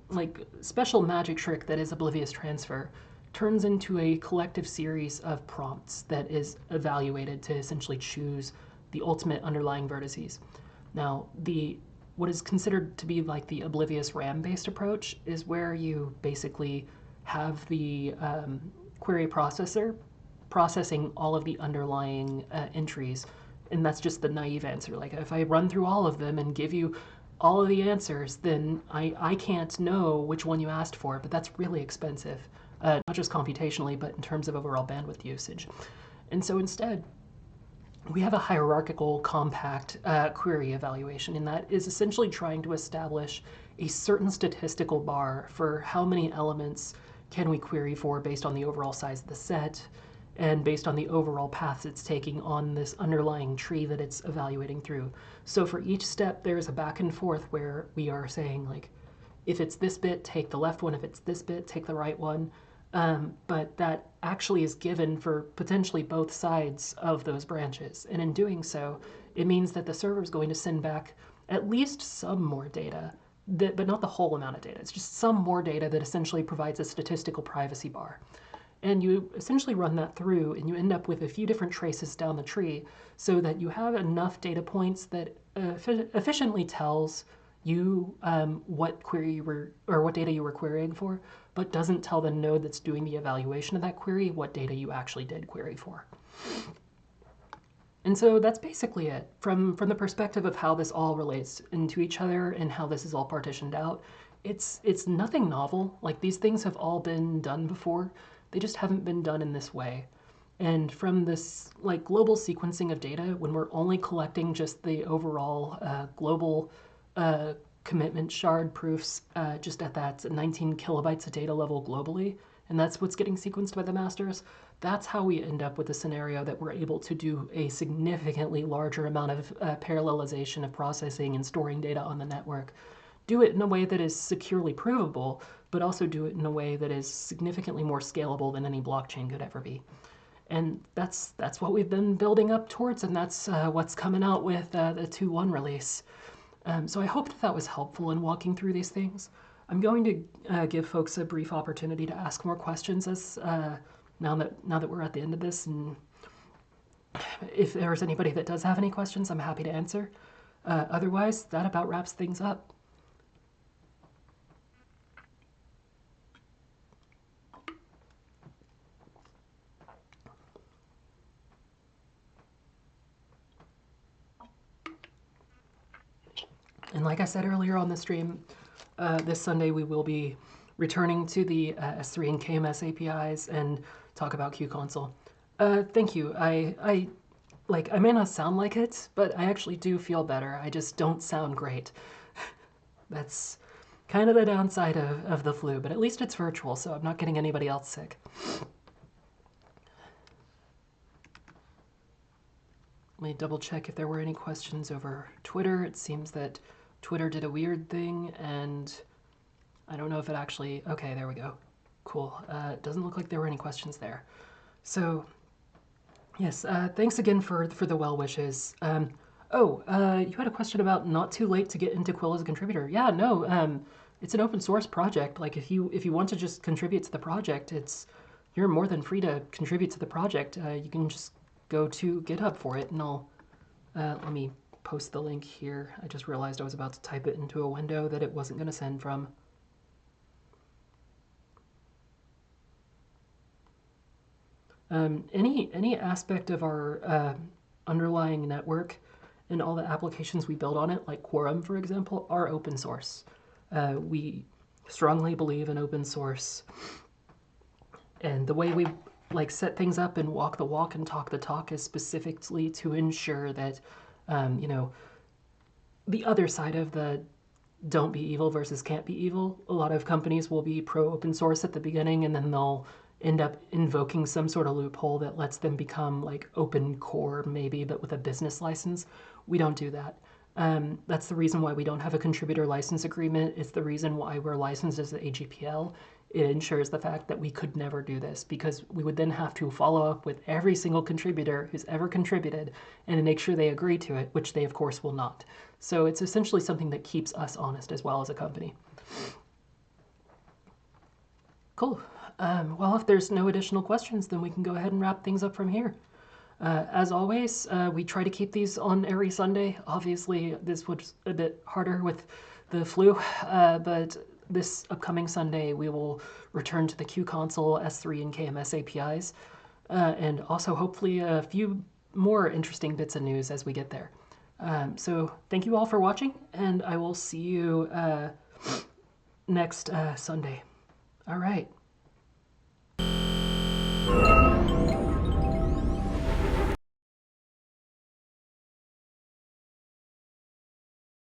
like special magic trick that is oblivious transfer turns into a collective series of prompts that is evaluated to essentially choose the ultimate underlying vertices. Now, what is considered to be like the oblivious RAM-based approach is where you basically have the query processor processing all of the underlying entries, and that's just the naive answer. Like if I run through all of them and give you all of the answers, then I can't know which one you asked for, but that's really expensive, not just computationally, but in terms of overall bandwidth usage. And so instead, we have a hierarchical compact query evaluation, and that is essentially trying to establish a certain statistical bar for how many elements can we query for based on the overall size of the set and based on the overall paths it's taking on this underlying tree that it's evaluating through. So for each step, there's a back and forth where we are saying, like, if it's this bit, take the left one. If it's this bit, take the right one. But that actually is given for potentially both sides of those branches. And in doing so, it means that the server is going to send back at least some more data, but not the whole amount of data. It's just some more data that essentially provides a statistical privacy bar. And you essentially run that through, and you end up with a few different traces down the tree so that you have enough data points that efficiently tells you what query you were, or what data you were querying for, but doesn't tell the node that's doing the evaluation of that query what data you actually did query for. And so that's basically it. From the perspective of how this all relates into each other and how this is all partitioned out, it's nothing novel. Like, these things have all been done before. They just haven't been done in this way. And from this like global sequencing of data, when we're only collecting just the overall global commitment shard proofs just at that 19 kilobytes of data level globally, and that's what's getting sequenced by the masters, that's how we end up with a scenario that we're able to do a significantly larger amount of parallelization of processing and storing data on the network. Do it in a way that is securely provable, but also do it in a way that is significantly more scalable than any blockchain could ever be. And that's what we've been building up towards, and that's what's coming out with the 2.1 release. So I hope that was helpful in walking through these things. I'm going to give folks a brief opportunity to ask more questions as now that we're at the end of this, and if there's anybody that does have any questions, I'm happy to answer. Otherwise, that about wraps things up. And like I said earlier on the stream, this Sunday we will be returning to the S3 and KMS APIs and talk about QConsole. Thank you. I may not sound like it, but I actually do feel better. I just don't sound great. That's kind of the downside of the flu, but at least it's virtual, so I'm not getting anybody else sick. Let me double check if there were any questions over Twitter. It seems that Twitter did a weird thing, and I don't know if it actually... Okay, there we go. Cool. It doesn't look like there were any questions there. So Yes, thanks again for the well wishes. You had a question about not too late to get into Quill as a contributor. Yeah, no, it's an open source project. Like if you want to just contribute to the project, you're more than free to contribute to the project. You can just go to GitHub for it, and I'll let me post the link here. I just realized I was about to type it into a window that it wasn't going to send from. Any aspect of our underlying network and all the applications we build on it, like Quorum, for example, are open source. We strongly believe in open source, and the way we like set things up and walk the walk and talk the talk is specifically to ensure that, you know, the other side of the don't be evil versus can't be evil. A lot of companies will be pro open source at the beginning, and then they'll end up invoking some sort of loophole that lets them become like open core, maybe, but with a business license. We don't do that. That's the reason why we don't have a contributor license agreement. It's the reason why we're licensed as the AGPL. It ensures the fact that we could never do this because we would then have to follow up with every single contributor who's ever contributed and make sure they agree to it, which they, of course, will not. So it's essentially something that keeps us honest as well as a company. Cool. Well, if there's no additional questions, then we can go ahead and wrap things up from here. As always, we try to keep these on every Sunday. Obviously, this was a bit harder with the flu, but this upcoming Sunday we will return to the Q Console, S3, and KMS APIs, and also hopefully a few more interesting bits of news as we get there. So thank you all for watching, and I will see you next Sunday. All right.